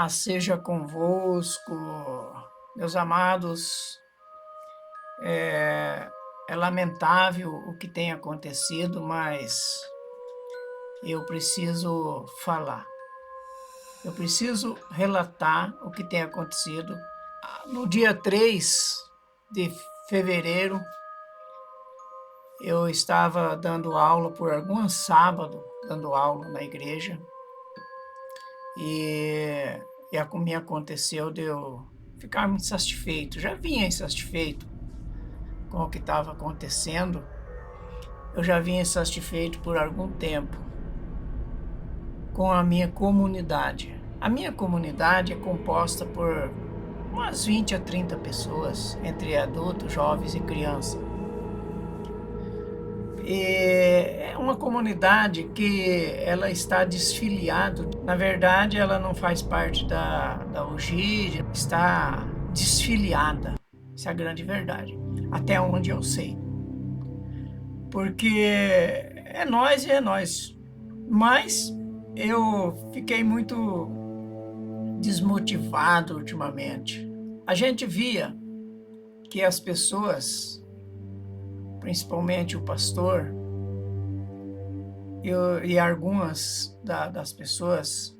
Paz seja convosco, meus amados. É lamentável o que tem acontecido, mas eu preciso falar. Eu preciso relatar o que tem acontecido. No dia 3 de fevereiro, eu estava dando aula por algum sábado, dando aula na igreja, e me aconteceu de eu ficar muito insatisfeito. Já vinha insatisfeito com o que estava acontecendo, eu já vinha insatisfeito por algum tempo com a minha comunidade. A minha comunidade é composta por umas 20 a 30 pessoas, entre adultos, jovens e crianças. E é uma comunidade que ela está desfiliada. Na verdade, ela não faz parte da UGI, está desfiliada. Essa é a grande verdade, até onde eu sei. Porque é nós e é nós. Mas eu fiquei muito desmotivado ultimamente. A gente via que as pessoas, principalmente o pastor, e algumas das pessoas,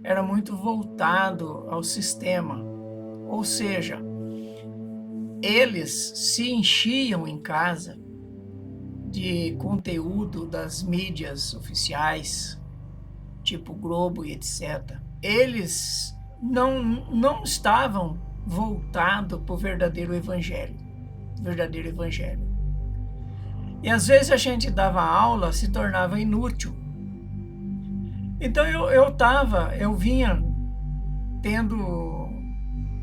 era muito voltado ao sistema. Ou seja, eles se enchiam em casa de conteúdo das mídias oficiais, tipo Globo e etc. Eles não estavam voltados para o verdadeiro evangelho. E às vezes a gente dava aula, se tornava inútil. Então eu vinha tendo,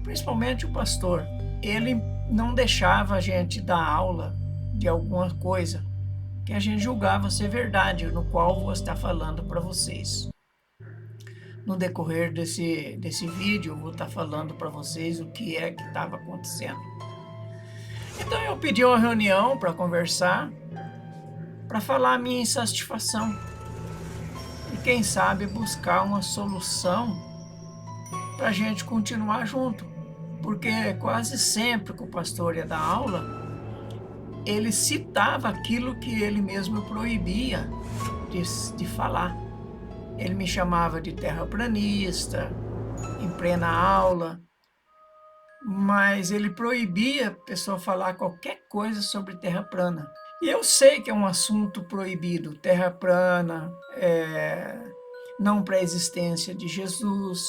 principalmente o pastor, ele não deixava a gente dar aula de alguma coisa que a gente julgava ser verdade, no qual vou estar falando para vocês. No decorrer desse vídeo, eu vou estar falando para vocês o que é que estava acontecendo. Então eu pedi uma reunião para conversar, para falar a minha insatisfação e quem sabe buscar uma solução para a gente continuar junto. Porque quase sempre que o pastor ia dar aula, ele citava aquilo que ele mesmo proibia de falar. Ele me chamava de terraplanista em plena aula, mas ele proibia a pessoa falar qualquer coisa sobre terra plana. E eu sei que é um assunto proibido, terra plana, não pré-existência de Jesus.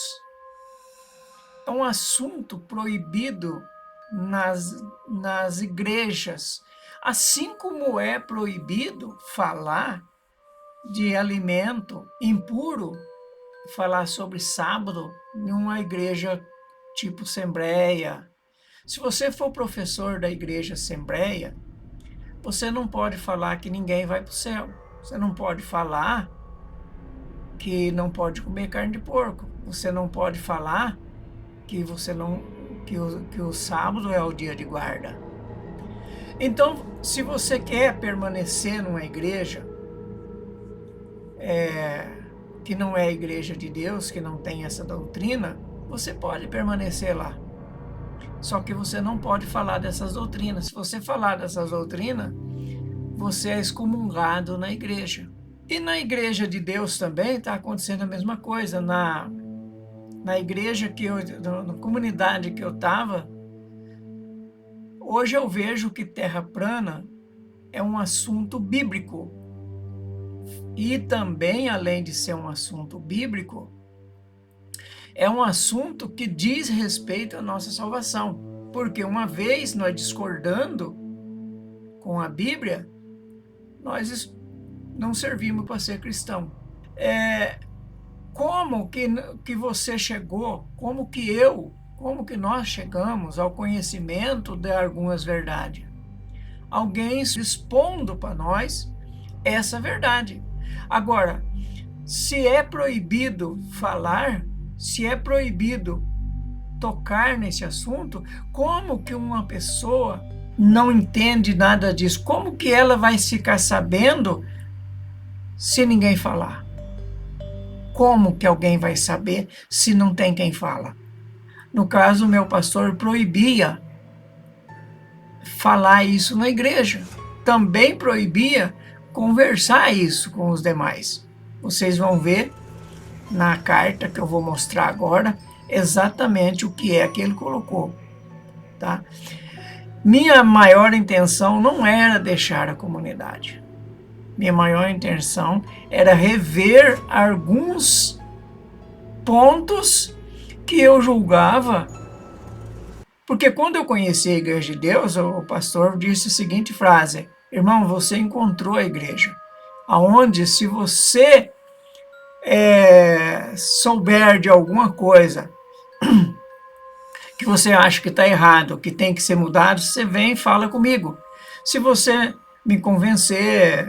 É um assunto proibido nas igrejas, assim como é proibido falar de alimento impuro, falar sobre sábado em uma igreja tipo Assembleia. Se você for professor da igreja Assembleia, você não pode falar que ninguém vai para o céu. Você não pode falar que não pode comer carne de porco. Você não pode falar que o sábado é o dia de guarda. Então, se você quer permanecer numa igreja que não é a igreja de Deus, que não tem essa doutrina, você pode permanecer lá. Só que você não pode falar dessas doutrinas. Se você falar dessas doutrinas, você é excomungado na igreja. E na igreja de Deus também está acontecendo a mesma coisa. Na igreja na comunidade que eu estava, hoje eu vejo que terra plana é um assunto bíblico. E também, além de ser um assunto bíblico, é um assunto que diz respeito à nossa salvação. Porque uma vez nós discordando com a Bíblia, nós não servimos para ser cristão. Como que você chegou, como que nós chegamos ao conhecimento de algumas verdades? Alguém expondo para nós essa verdade. Agora, se é proibido falar, se é proibido tocar nesse assunto, como que uma pessoa não entende nada disso? Como que ela vai ficar sabendo se ninguém falar? como que alguém vai saber se não tem quem fala? No caso, o meu pastor proibia falar isso na igreja. Também proibia conversar isso com os demais. Vocês vão ver na carta que eu vou mostrar agora exatamente o que é que ele colocou, tá? Minha maior intenção não era deixar a comunidade. Minha maior intenção era rever alguns pontos que eu julgava. Porque quando eu conheci a Igreja de Deus, o pastor disse a seguinte frase: irmão, você encontrou a igreja, aonde se você souber de alguma coisa que você acha que está errado, que tem que ser mudado, você vem e fala comigo. Se você me convencer,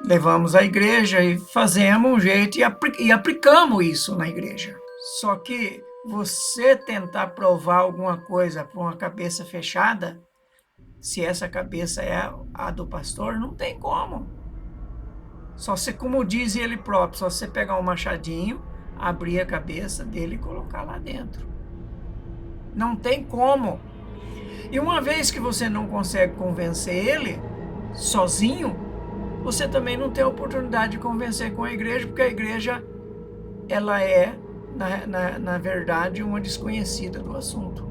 levamos à igreja e fazemos um jeito e aplicamos isso na igreja. Só que você tentar provar alguma coisa para uma cabeça fechada, se essa cabeça é a do pastor, não tem como. Só se, como diz ele próprio, só você pegar um machadinho, abrir a cabeça dele e colocar lá dentro. Não tem como. E uma vez que você não consegue convencer ele sozinho, você também não tem a oportunidade de convencer com a igreja, porque a igreja, ela é, na verdade, uma desconhecida do assunto.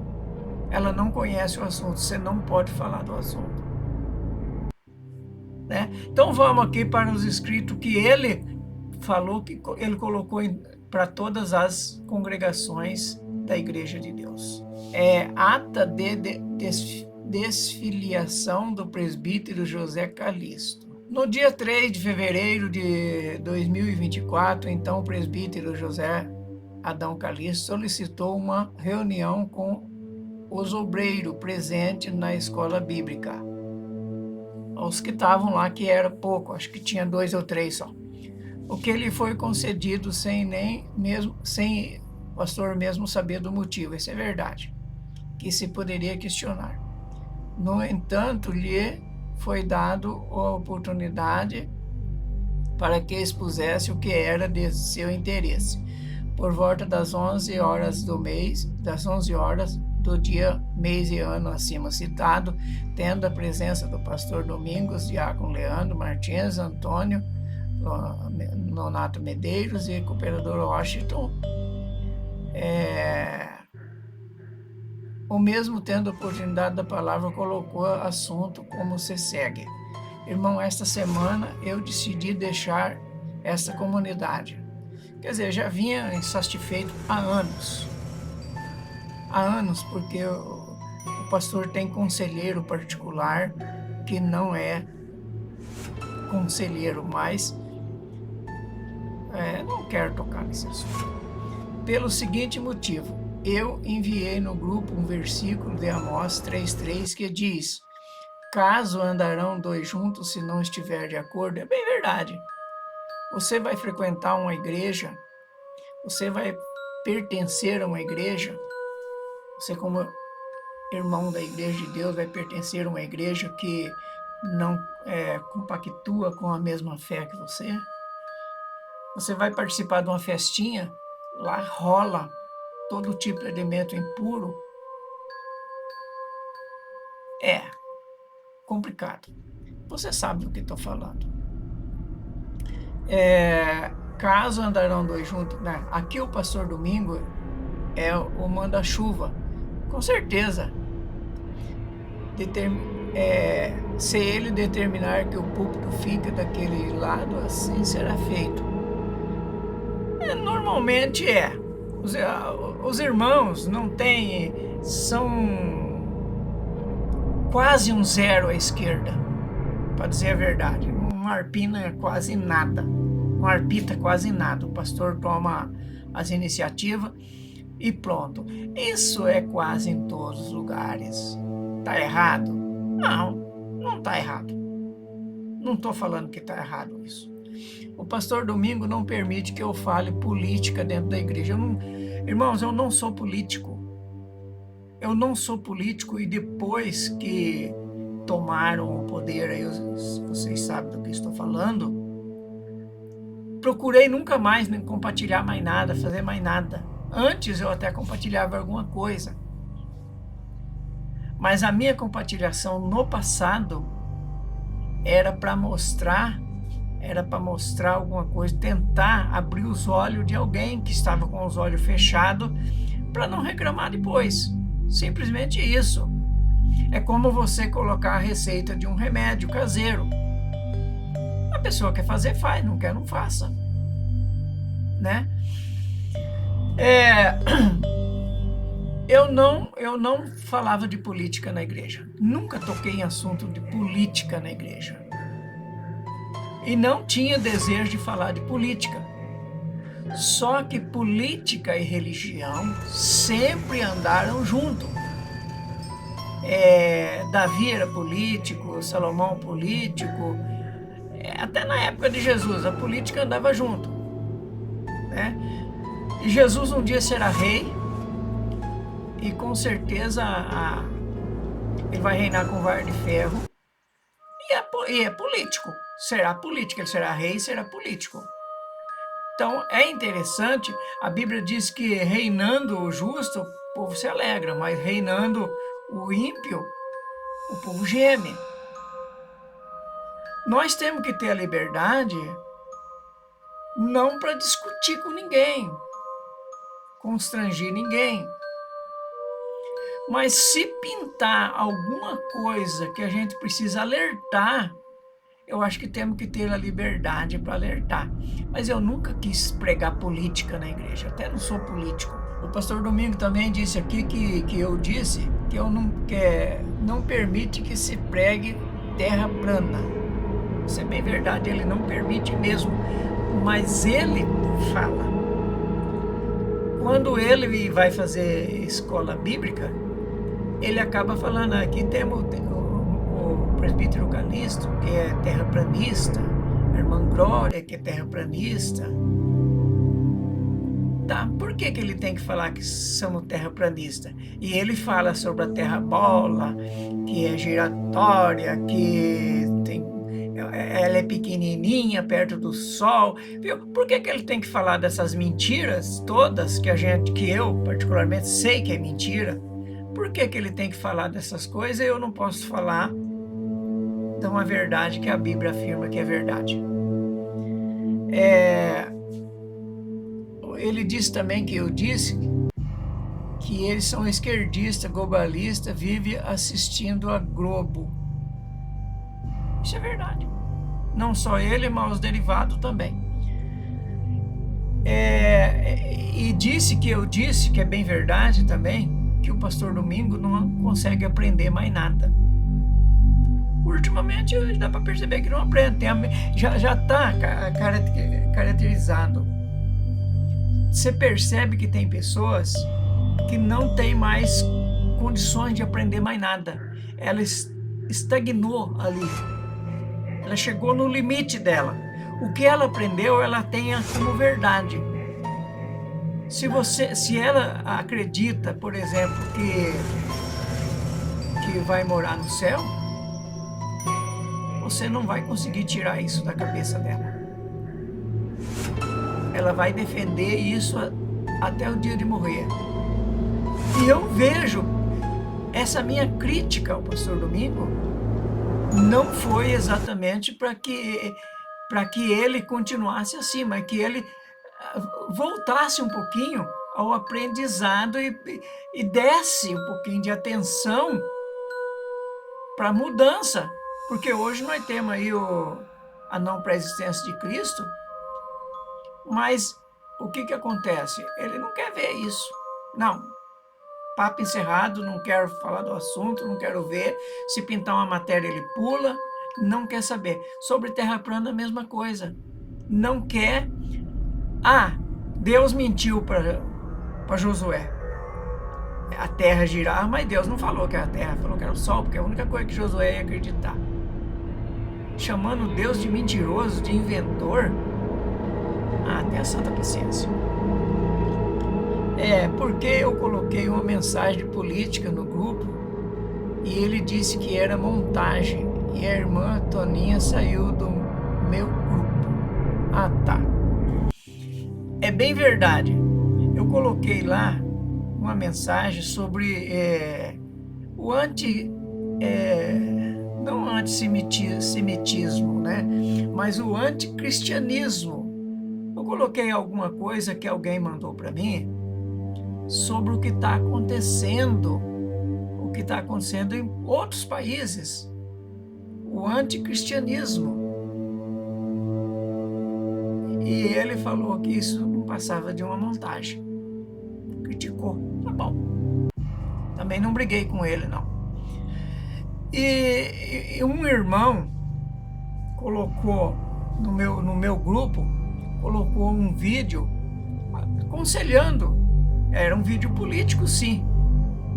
Ela não conhece o assunto, você não pode falar do assunto. Né? Então vamos aqui para os escritos que ele falou, que ele colocou para todas as congregações da Igreja de Deus. É ata de desfiliação do presbítero José Calixto. No dia 3 de fevereiro de 2024, então, o presbítero José Adão Calixto solicitou uma reunião com os obreiros presentes na escola bíblica. Os que estavam lá, que era pouco, acho que tinha 2 ou 3 só. O que lhe foi concedido sem o pastor mesmo saber do motivo, isso é verdade, que se poderia questionar. No entanto, lhe foi dado a oportunidade para que expusesse o que era de seu interesse. Por volta das 11 horas do dia, mês e ano acima citado, tendo a presença do pastor Domingos, diácono Leandro Martins, Antônio Nonato Medeiros e cooperador Washington, o mesmo tendo a oportunidade da palavra, colocou assunto como se segue. Irmão, esta semana eu decidi deixar essa comunidade. Quer dizer, já vinha insatisfeito há anos. Há anos, porque o pastor tem conselheiro particular que não é conselheiro mais. Não quero tocar nesse assunto. Pelo seguinte motivo, eu enviei no grupo um versículo de Amós 3,3 que diz: caso andarão 2 juntos se não estiver de acordo. É bem verdade. Você vai frequentar uma igreja, você vai pertencer a uma igreja, você como irmão da Igreja de Deus vai pertencer a uma igreja que não compactua com a mesma fé que você. Você vai participar de uma festinha, lá rola todo tipo de alimento impuro. É complicado. Você sabe do que estou falando. Caso andarão 2 juntos, né? Aqui o pastor Domingo é o manda-chuva. Com certeza. Se ele determinar que o púlpito fica daquele lado, assim será feito. Normalmente os irmãos não têm, são quase um zero à esquerda, para dizer a verdade. Uma arpina é quase nada, uma arpita quase nada. O pastor toma as iniciativas e pronto. Isso é quase em todos os lugares. Está errado? Não está errado. Não estou falando que está errado isso. O pastor Domingo não permite que eu fale política dentro da igreja. Irmãos, eu não sou político. Eu não sou político e depois que tomaram o poder, aí vocês sabem do que estou falando, procurei nunca mais compartilhar mais nada, fazer mais nada. Antes eu até compartilhava alguma coisa. Mas a minha compartilhação no passado era para mostrar alguma coisa, tentar abrir os olhos de alguém que estava com os olhos fechados para não reclamar depois. Simplesmente isso. É como você colocar a receita de um remédio caseiro. A pessoa quer fazer, faz, não quer, não faça. Né? Eu não falava de política na igreja. Nunca toquei em assunto de política na igreja. E não tinha desejo de falar de política. Só que política e religião sempre andaram junto. Davi era político, Salomão político. Até na época de Jesus, a política andava junto. Né? E Jesus um dia será rei. E com certeza ele vai reinar com vara de ferro. E é político. Será político. Ele será rei e será político. Então é interessante, a Bíblia diz que reinando o justo, o povo se alegra, mas reinando o ímpio, o povo geme. Nós temos que ter a liberdade não para discutir com ninguém, constranger ninguém. Mas se pintar alguma coisa que a gente precisa alertar, eu acho que temos que ter a liberdade para alertar. Mas eu nunca quis pregar política na igreja, até não sou político. O pastor Domingo também disse aqui que eu disse que eu não permite que se pregue terra plana. Isso é bem verdade, ele não permite mesmo. Mas ele fala. Quando ele vai fazer escola bíblica, ele acaba falando, aqui temos o presbítero Calixto, que é terraplanista, a irmã Glória, que é terraplanista. Tá, por que ele tem que falar que somos terraplanistas? E ele fala sobre a terra bola, que é giratória, que ela é pequenininha perto do sol. Viu? Por que ele tem que falar dessas mentiras todas que eu particularmente sei que é mentira? Por que ele tem que falar dessas coisas e eu não posso falar de uma verdade que a Bíblia afirma que é verdade? Ele disse também que eu disse que eles são esquerdistas, globalistas, vive assistindo a Globo. Isso é verdade. Não só ele, mas os derivados também. E disse que eu disse, que é bem verdade também, que o pastor Domingo não consegue aprender mais nada. Ultimamente dá para perceber que não aprende, já está caracterizado. Você percebe que tem pessoas que não têm mais condições de aprender mais nada. Ela estagnou ali. Ela chegou no limite dela. O que ela aprendeu, ela tem como verdade. Se ela acredita, por exemplo, que vai morar no céu, você não vai conseguir tirar isso da cabeça dela. Ela vai defender isso até o dia de morrer. E eu vejo essa minha crítica ao pastor Domingo não foi exatamente para que ele continuasse assim, mas que ele voltasse um pouquinho ao aprendizado e desse um pouquinho de atenção para a mudança. Porque hoje nós temos aí a não pré-existência de Cristo, mas o que acontece? Ele não quer ver isso. Não. Papo encerrado, não quero falar do assunto, não quero ver. Se pintar uma matéria, ele pula, não quer saber. Sobre terra plana, a mesma coisa. Não quer. Deus mentiu para Josué. A terra girar, mas Deus não falou que era a terra, falou que era o sol, porque é a única coisa que Josué ia acreditar. Chamando Deus de mentiroso, de inventor. Tenha santa paciência. Porque eu coloquei uma mensagem de política no grupo e ele disse que era montagem. E a irmã Toninha saiu do meu grupo. Tá. é bem verdade. Eu coloquei lá uma mensagem sobre o não antissemitismo, né? Mas o anticristianismo. Eu coloquei alguma coisa que alguém mandou para mim sobre o que está acontecendo em outros países, o anticristianismo. E ele falou que isso não passava de uma montagem. Criticou. Tá bom. Também não briguei com ele, não. E um irmão colocou no meu grupo, colocou um vídeo aconselhando. Era um vídeo político, sim,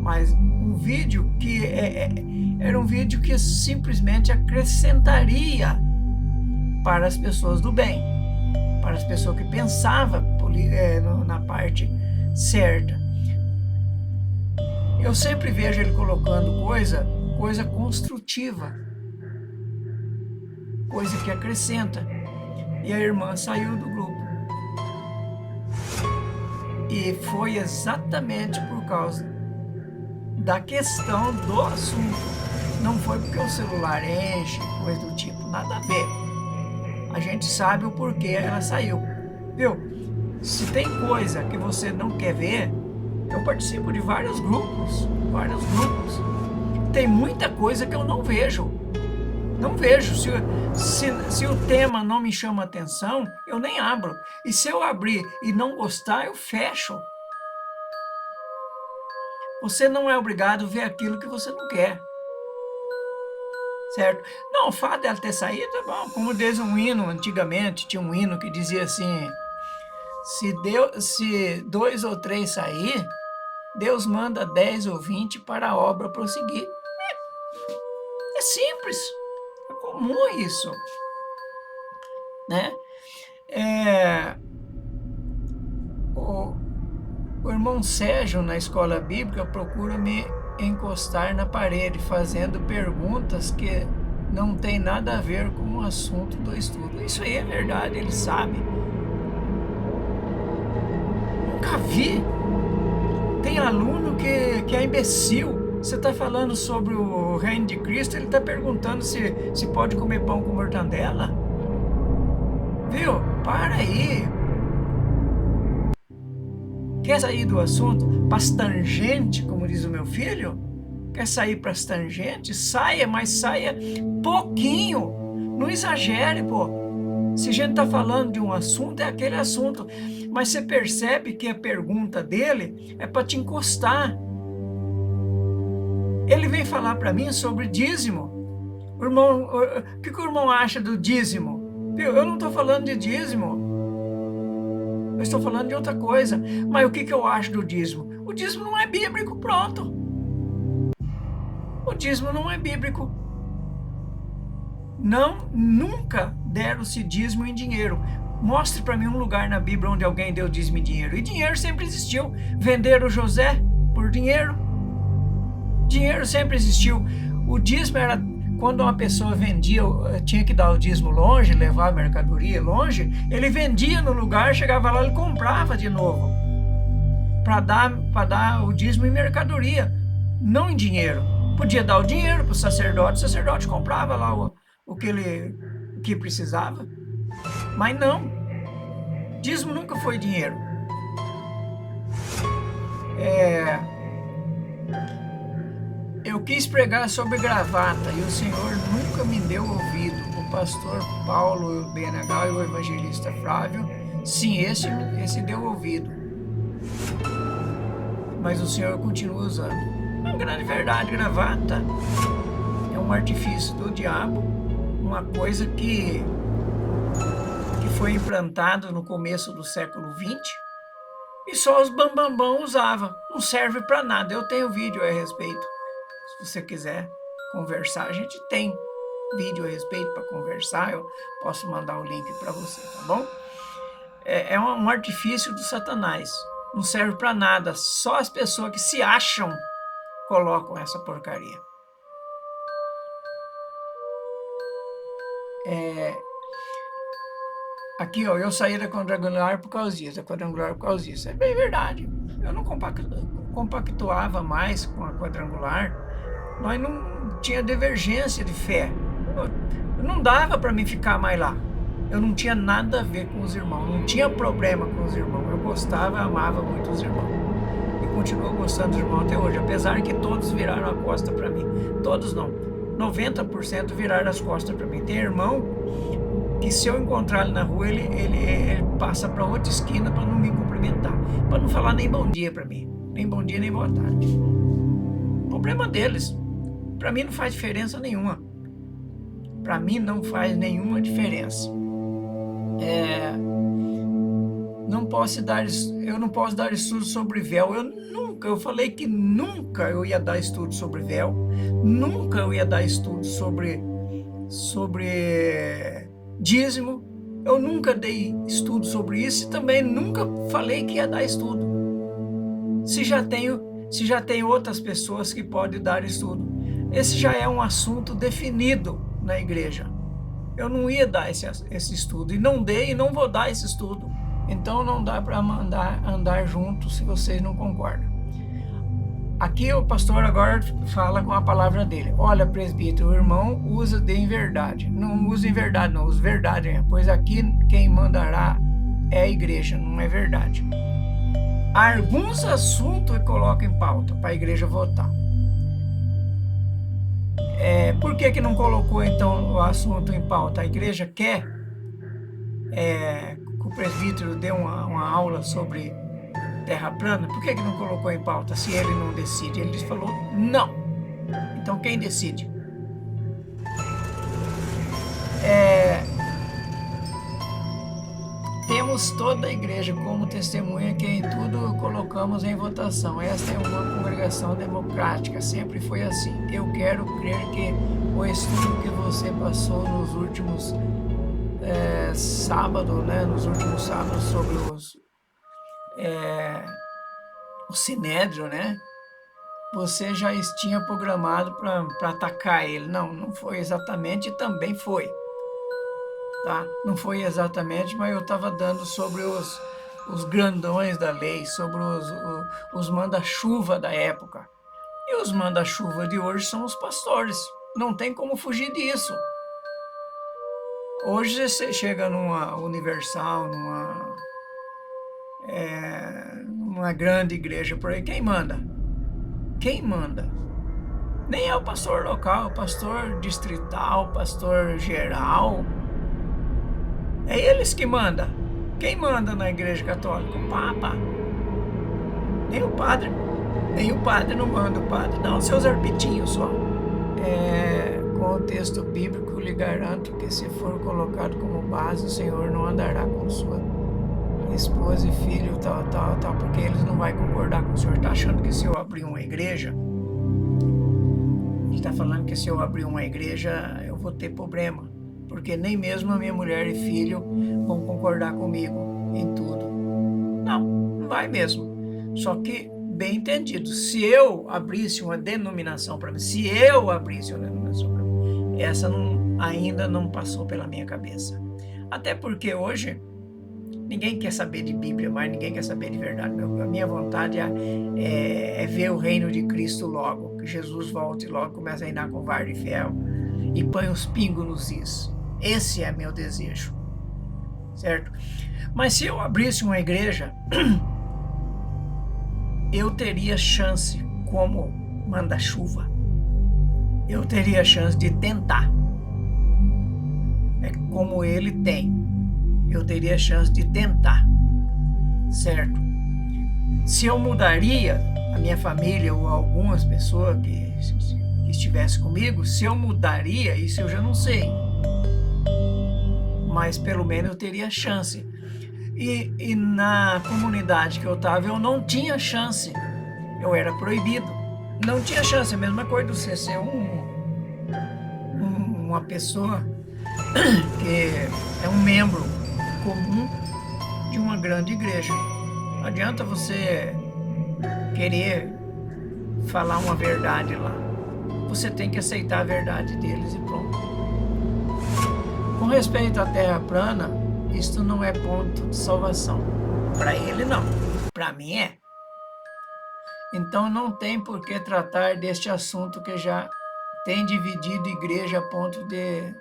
mas um vídeo que era um vídeo que simplesmente acrescentaria para as pessoas do bem, para as pessoas que pensavam na parte certa. Eu sempre vejo ele colocando coisa construtiva, coisa que acrescenta. E a irmã saiu do grupo. E foi exatamente por causa da questão do assunto. Não foi porque o celular enche, coisa do tipo, nada a ver. A gente sabe o porquê ela saiu. Viu? Se tem coisa que você não quer ver, eu participo de vários grupos. Tem muita coisa que eu não vejo. Não vejo. Se o tema não me chama atenção, eu nem abro. E se eu abrir e não gostar, eu fecho. Você não é obrigado a ver aquilo que você não quer. Certo? Não, o fato dela ter saído é bom. Como diz um hino, antigamente tinha um hino que dizia assim: se 2 ou 3 sair, Deus manda 10 ou 20 para a obra prosseguir. É simples. É comum isso. Né? O irmão Sérgio, na escola bíblica, procura me encostar na parede, fazendo perguntas que não tem nada a ver com o assunto do estudo. Isso aí é verdade, ele sabe. Nunca vi. Tem aluno que é imbecil. Você está falando sobre o reino de Cristo, ele está perguntando se pode comer pão com mortandela. Viu? Para aí. Quer sair do assunto para as tangentes, como diz o meu filho? Quer sair para as tangentes? Saia, mas saia pouquinho. Não exagere, pô. Se a gente está falando de um assunto, é aquele assunto. Mas você percebe que a pergunta dele é para te encostar. Ele vem falar para mim sobre dízimo. O que o irmão acha do dízimo? Eu não estou falando de dízimo. Eu estou falando de outra coisa. Mas o que eu acho do dízimo? O dízimo não é bíblico, pronto. O dízimo não é bíblico. Não, nunca deram-se dízimo em dinheiro. Mostre para mim um lugar na Bíblia onde alguém deu dízimo em dinheiro. E dinheiro sempre existiu. Venderam José por dinheiro. Dinheiro sempre existiu. O dízimo era quando uma pessoa vendia, tinha que dar o dízimo longe, levar a mercadoria longe, ele vendia no lugar, chegava lá, ele comprava de novo. Para dar o dízimo em mercadoria, não em dinheiro. Podia dar o dinheiro para o sacerdote comprava lá o que precisava. Mas não. Dízimo nunca foi dinheiro. Eu quis pregar sobre gravata e o Senhor nunca me deu ouvido. O pastor Paulo BNH e o evangelista Flávio, sim, esse deu ouvido. Mas o Senhor continua usando. É uma grande verdade, gravata é um artifício do diabo, uma coisa que foi implantado no começo do século XX e só os bambambão usavam. Não serve para nada. Eu tenho vídeo a respeito. Se você quiser conversar, a gente tem vídeo a respeito para conversar. Eu posso mandar o link para você, tá bom? É um artifício do Satanás. Não serve para nada. Só as pessoas que se acham colocam essa porcaria. Aqui, ó, eu saí da quadrangular por causa disso, da quadrangular por causa disso. É bem verdade. Eu não compactuava mais com a quadrangular. Nós não tinha divergência de fé. Não dava para mim ficar mais lá. Eu não tinha nada a ver com os irmãos, não tinha problema com os irmãos. Eu gostava, amava muito os irmãos. E continuo gostando dos irmãos até hoje, apesar que todos viraram a costa para mim. Todos não. 90% viraram as costas para mim. Tem irmão que se eu encontrar ele na rua, ele passa para outra esquina para não me cumprimentar, para não falar nem bom dia para mim, nem bom dia nem boa tarde. Problema deles. Para mim não faz diferença nenhuma. Para mim não faz nenhuma diferença. Eu não posso dar estudo sobre véu. Eu falei que nunca eu ia dar estudo sobre véu, nunca eu ia dar estudo sobre dízimo. Eu nunca dei estudo sobre isso e também nunca falei que ia dar estudo. Se já tem outras pessoas que podem dar estudo. Esse já é um assunto definido na igreja. Eu não ia dar esse estudo, e não dei e não vou dar esse estudo. Então não dá para andar junto se vocês não concordam. Aqui o pastor agora fala com a palavra dele. Olha, presbítero, o irmão usa de inverdade. Não usa inverdade, não, usa verdade, pois aqui quem mandará é a igreja, não é verdade. Alguns assuntos coloca em pauta para a igreja votar. Por que não colocou então o assunto em pauta? A igreja quer que o presbítero dê uma aula sobre terra plana. Por que não colocou em pauta se ele não decide? Ele falou não. Então quem decide? Temos toda a igreja como testemunha que em tudo colocamos em votação. Esta é uma congregação democrática, sempre foi assim. Eu quero crer que o estudo que você passou nos últimos sábados, sobre o Sinédrio, você já tinha programado para atacar ele. Não foi exatamente, também foi. Tá? Não foi exatamente, mas eu estava dando sobre os grandões da lei, sobre os manda-chuva da época. E os manda-chuva de hoje são os pastores. Não tem como fugir disso. Hoje você chega numa Universal, numa grande igreja por aí, quem manda? Quem manda? Nem é o pastor local, é o pastor distrital, o pastor geral. É eles que mandam. Quem manda na igreja católica? O Papa. Nem o padre. Nem o padre não manda, o padre dá os seus arbitinhos só. Com o texto bíblico, lhe garanto que se for colocado como base, o Senhor não andará com sua esposa e filho, tal, porque eles não vão concordar com o Senhor. Está achando que se eu abrir uma igreja, ele está falando que se eu abrir uma igreja, eu vou ter problema. Porque nem mesmo a minha mulher e filho vão concordar comigo em tudo. Não vai mesmo. Só que, bem entendido, se eu abrisse uma denominação para mim, essa ainda não passou pela minha cabeça. Até porque hoje, ninguém quer saber de Bíblia mais, ninguém quer saber de verdade. A minha vontade é ver o reino de Cristo logo, que Jesus volte logo, comece a reinar com vara de ferro e põe os pingos nos is. Esse é meu desejo, certo? Mas se eu abrisse uma igreja, eu teria chance como manda-chuva. Eu teria chance de tentar. É como ele tem. Eu teria chance de tentar, certo? Se eu mudaria a minha família ou algumas pessoas que estivessem comigo, se eu mudaria, isso eu já não sei. Mas pelo menos eu teria chance. E na comunidade que eu estava, eu não tinha chance. Eu era proibido. Não tinha chance. A mesma coisa de você ser uma pessoa que é um membro comum de uma grande igreja. Não adianta você querer falar uma verdade lá. Você tem que aceitar a verdade deles e pronto. Com respeito à terra plana, isto não é ponto de salvação. Para ele, não. Para mim, é. Então, não tem por que tratar deste assunto que já tem dividido igreja a ponto de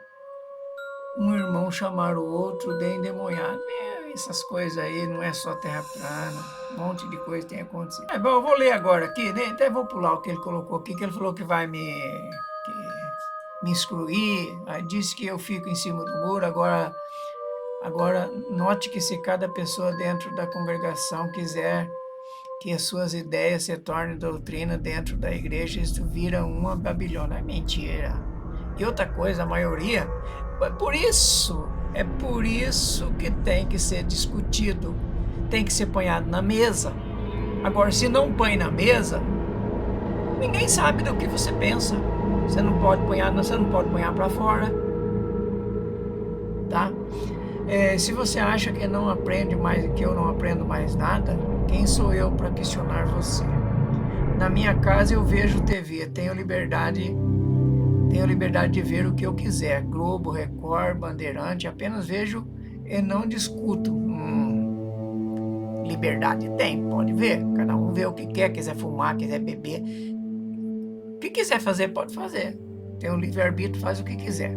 um irmão chamar o outro de endemoniado. Essas coisas aí, não é só terra plana. Um monte de coisa tem acontecido. Bom, eu vou ler agora aqui, né? Até vou pular o que ele colocou aqui, que ele falou que vai me excluir. Aí disse que eu fico em cima do muro. Agora, note que se cada pessoa dentro da congregação quiser que as suas ideias se tornem doutrina dentro da igreja, isso vira uma Babilônia. É mentira. E outra coisa, a maioria, é por isso que tem que ser discutido, tem que ser ponhado na mesa. Agora, se não põe na mesa, ninguém sabe do que você pensa. Você não pode ponhar para fora, tá? Se você acha que não aprende mais, que eu não aprendo mais nada, quem sou eu para questionar você? Na minha casa eu vejo TV, tenho liberdade de ver o que eu quiser. Globo, Record, Bandeirante, apenas vejo e não discuto. Liberdade tem, pode ver. Cada um vê o que quer, quiser fumar, quiser beber. O que quiser fazer, pode fazer. Tem um livre-arbítrio, faz o que quiser.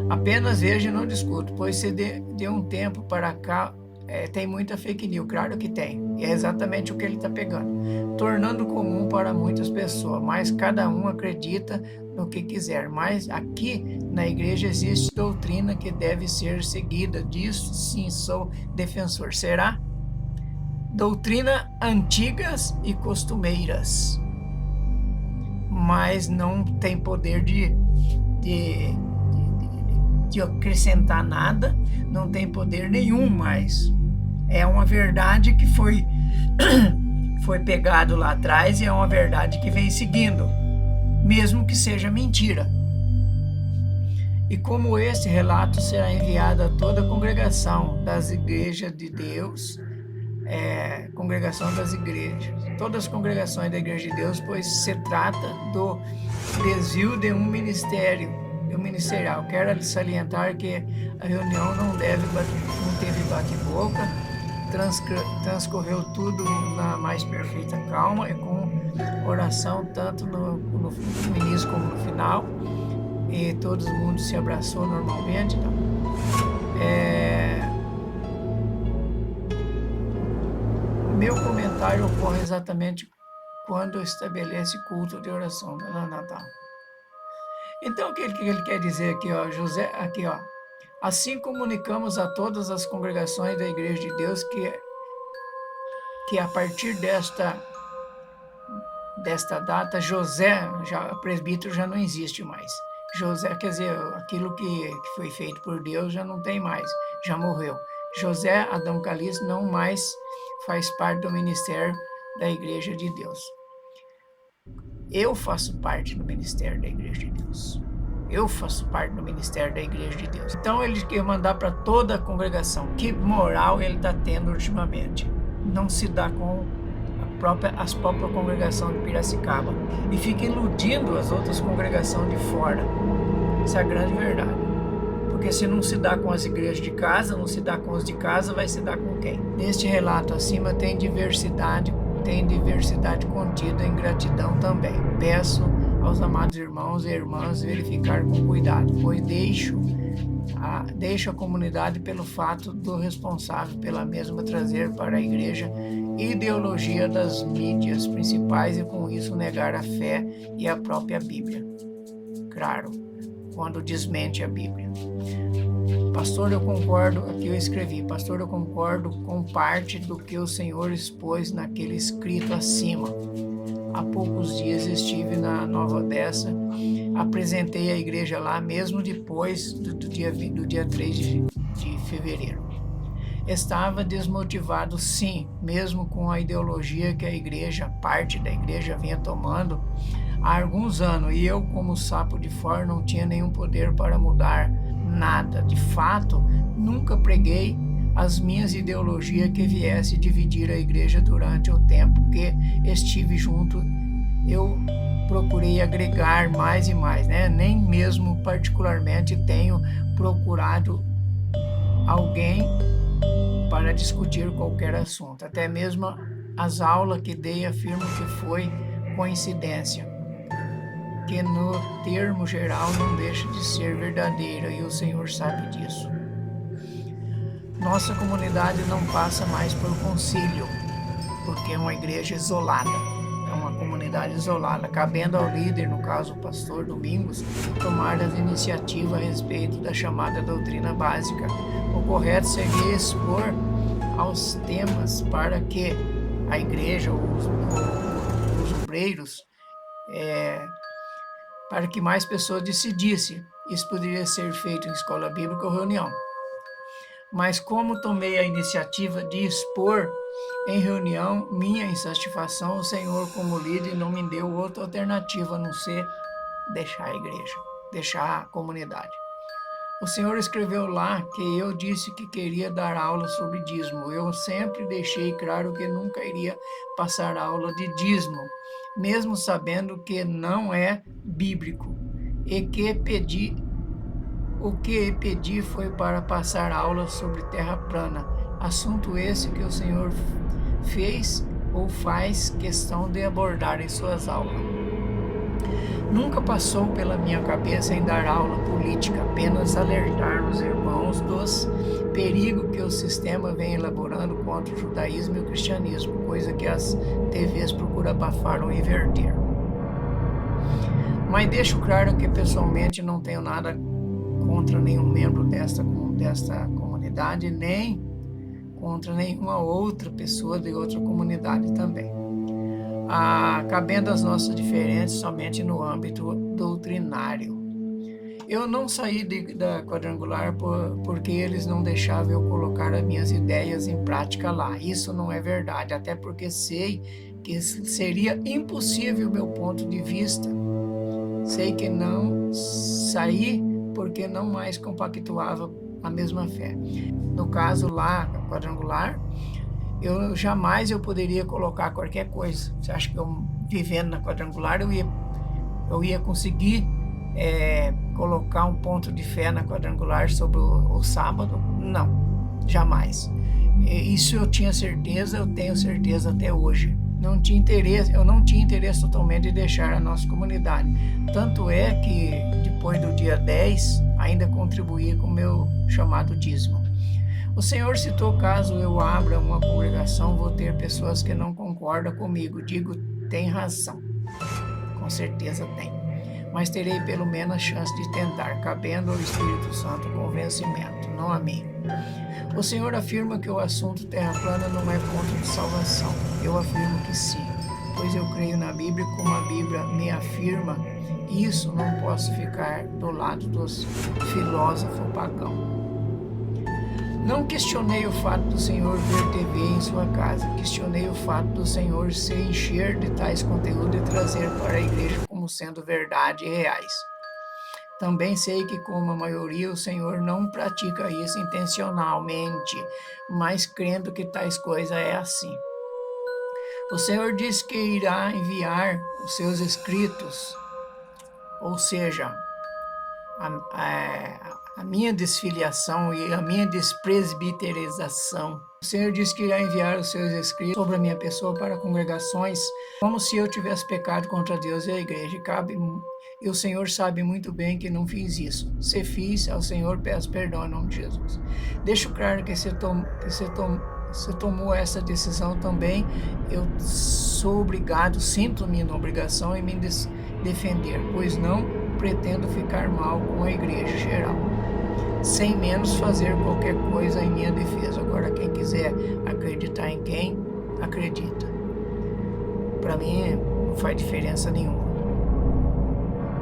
Apenas vejo e não discuto, pois se de um tempo para cá tem muita fake news, claro que tem, e é exatamente o que ele está pegando, tornando comum para muitas pessoas, mas cada um acredita no que quiser, mas aqui na igreja existe doutrina que deve ser seguida, disso sim sou defensor. Será? Doutrina antigas e costumeiras, mas não tem poder de acrescentar nada, não tem poder nenhum mais. É uma verdade que foi pegado lá atrás e é uma verdade que vem seguindo, mesmo que seja mentira. E como esse relato será enviado a toda a congregação das igrejas de Deus, congregação das igrejas, todas as congregações da igreja de Deus, pois se trata do desvio de um ministerial. Quero salientar que a reunião não teve bate-boca, transcorreu tudo na mais perfeita calma e com oração tanto no início como no final, e todo mundo se abraçou normalmente. Então, meu comentário ocorre exatamente quando estabelece culto de oração no Natal. Então, o que ele quer dizer aqui, ó, José, aqui, ó. Assim comunicamos a todas as congregações da Igreja de Deus que a partir desta data, José, presbítero já não existe mais. José, quer dizer, aquilo que foi feito por Deus já não tem mais, já morreu. José Adão Calixto não mais faz parte do ministério da Igreja de Deus. Eu faço parte do ministério da Igreja de Deus. Eu faço parte do ministério da Igreja de Deus. Então ele quer mandar para toda a congregação. Que moral ele está tendo ultimamente? Não se dá com as próprias congregações de Piracicaba. E fica iludindo as outras congregações de fora. Essa é a grande verdade. Porque se não se dá com as igrejas de casa, não se dá com os de casa, vai se dar com quem? Neste relato acima tem diversidade contida em gratidão também. Peço aos amados irmãos e irmãs verificar com cuidado, pois deixo a comunidade pelo fato do responsável pela mesma trazer para a igreja ideologia das mídias principais e com isso negar a fé e a própria Bíblia. Claro, quando desmente a Bíblia. Pastor, eu concordo, aqui eu escrevi, pastor, eu concordo com parte do que o Senhor expôs naquele escrito acima. Há poucos dias estive na Nova Odessa, apresentei a igreja lá, mesmo depois do dia 3 de fevereiro. Estava desmotivado, sim, mesmo com a ideologia que a igreja, parte da igreja, vinha tomando há alguns anos, e eu, como sapo de fora, não tinha nenhum poder para mudar nada. De fato, nunca preguei as minhas ideologias que viesse dividir a igreja durante o tempo que estive junto. Eu procurei agregar mais e mais, né? Nem mesmo particularmente tenho procurado alguém para discutir qualquer assunto. Até mesmo as aulas que dei afirmo que foi coincidência, que no termo geral não deixa de ser verdadeira, e o Senhor sabe disso. Nossa comunidade não passa mais por concílio, porque é uma igreja isolada, é uma comunidade isolada, cabendo ao líder, no caso o pastor Domingos, tomar as iniciativas a respeito da chamada doutrina básica. O correto seria expor aos temas para que a igreja, os obreiros, para que mais pessoas decidissem. Isso poderia ser feito em escola bíblica ou reunião. Mas como tomei a iniciativa de expor em reunião minha insatisfação, o Senhor, como líder, não me deu outra alternativa a não ser deixar a igreja, deixar a comunidade. O Senhor escreveu lá que eu disse que queria dar aula sobre dízimo. Eu sempre deixei claro que nunca iria passar aula de dízimo, mesmo sabendo que não é bíblico, e que o que pedi foi para passar aula sobre terra plana, assunto esse que o Senhor fez ou faz questão de abordar em suas aulas. Nunca passou pela minha cabeça em dar aula política, apenas alertar os irmãos dos perigos que o sistema vem elaborando contra o judaísmo e o cristianismo, coisa que as TVs procuram abafar ou inverter. Mas deixo claro que pessoalmente não tenho nada contra nenhum membro desta comunidade, nem contra nenhuma outra pessoa de outra comunidade também. Cabendo as nossas diferenças somente no âmbito doutrinário. Eu não saí da quadrangular porque eles não deixavam eu colocar as minhas ideias em prática lá. Isso não é verdade, até porque sei que seria impossível meu ponto de vista. Sei que não saí porque não mais compactuava a mesma fé. No caso lá, quadrangular, eu jamais poderia colocar qualquer coisa. Você acha que eu, vivendo na quadrangular, eu ia conseguir colocar um ponto de fé na quadrangular sobre o sábado? Não, jamais. Isso eu tinha certeza, eu tenho certeza até hoje. Eu não tinha interesse totalmente de deixar a nossa comunidade. Tanto é que depois do dia 10, ainda contribuí com o meu chamado dízimo. O Senhor citou, caso eu abra uma congregação, vou ter pessoas que não concordam comigo. Digo, tem razão. Com certeza tem. Mas terei pelo menos a chance de tentar, cabendo ao Espírito Santo o convencimento, não a mim. O Senhor afirma que o assunto terra plana não é ponto de salvação. Eu afirmo que sim, pois eu creio na Bíblia, como a Bíblia me afirma. Isso não posso ficar do lado dos filósofos pagãos. Não questionei o fato do Senhor ver TV em sua casa. Questionei o fato do Senhor se encher de tais conteúdos e trazer para a igreja como sendo verdade e reais. Também sei que, como a maioria, o Senhor não pratica isso intencionalmente, mas crendo que tais coisas é assim. O Senhor diz que irá enviar os seus escritos, ou seja, a minha desfiliação e a minha despresbiterização. O Senhor diz que irá enviar os seus escritos sobre a minha pessoa para congregações, como se eu tivesse pecado contra Deus e a igreja. E o Senhor sabe muito bem que não fiz isso. Se fiz, ao Senhor peço perdão em nome de Jesus. Deixo claro que você tomou essa decisão também. Eu sou obrigado, sinto-me na obrigação em me defender, pois não pretendo ficar mal com a igreja geral, sem menos fazer qualquer coisa em minha defesa. Agora, quem quiser acreditar em quem, acredita. Para mim, não faz diferença nenhuma.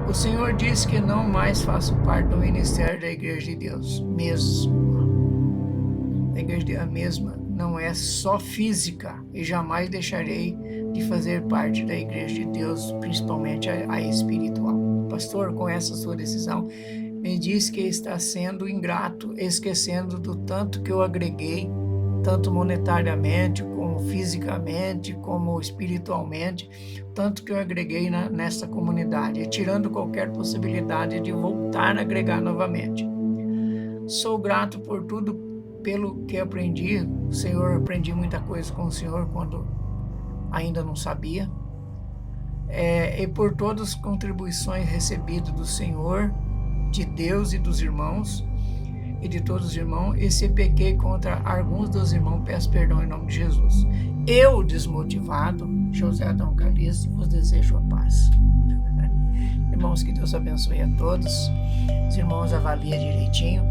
O Senhor diz que não mais faço parte do ministério da Igreja de Deus mesmo. A Igreja de Deus mesma não é só física, e jamais deixarei de fazer parte da Igreja de Deus, principalmente a espiritual. Pastor, com essa sua decisão, me diz que está sendo ingrato, esquecendo do tanto que eu agreguei, tanto monetariamente, como fisicamente, como espiritualmente, tanto que eu agreguei nessa comunidade, tirando qualquer possibilidade de voltar a agregar novamente. Sou grato por tudo pelo que aprendi, aprendi muita coisa com o Senhor quando ainda não sabia, e por todas as contribuições recebidas do Senhor, de Deus e dos irmãos, e de todos os irmãos, e se pequei contra alguns dos irmãos, peço perdão em nome de Jesus. Eu, desmotivado, José Adão Calixto, vos desejo a paz. Irmãos, que Deus abençoe a todos. Os irmãos avaliem direitinho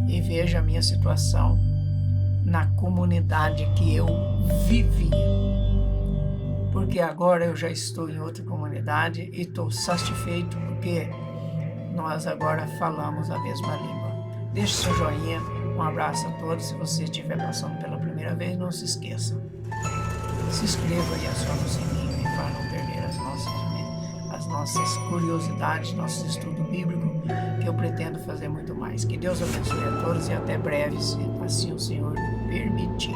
e vejam a minha situação na comunidade que eu vivia. Porque agora eu já estou em outra comunidade e estou satisfeito porque nós agora falamos a mesma língua. Deixe seu joinha, um abraço a todos. Se você estiver passando pela primeira vez, não se esqueça. Se inscreva e acione o sininho para não perder as nossas curiosidades, nosso estudo bíblico, que eu pretendo fazer muito mais. Que Deus abençoe a todos e até breve, se assim o Senhor permitir.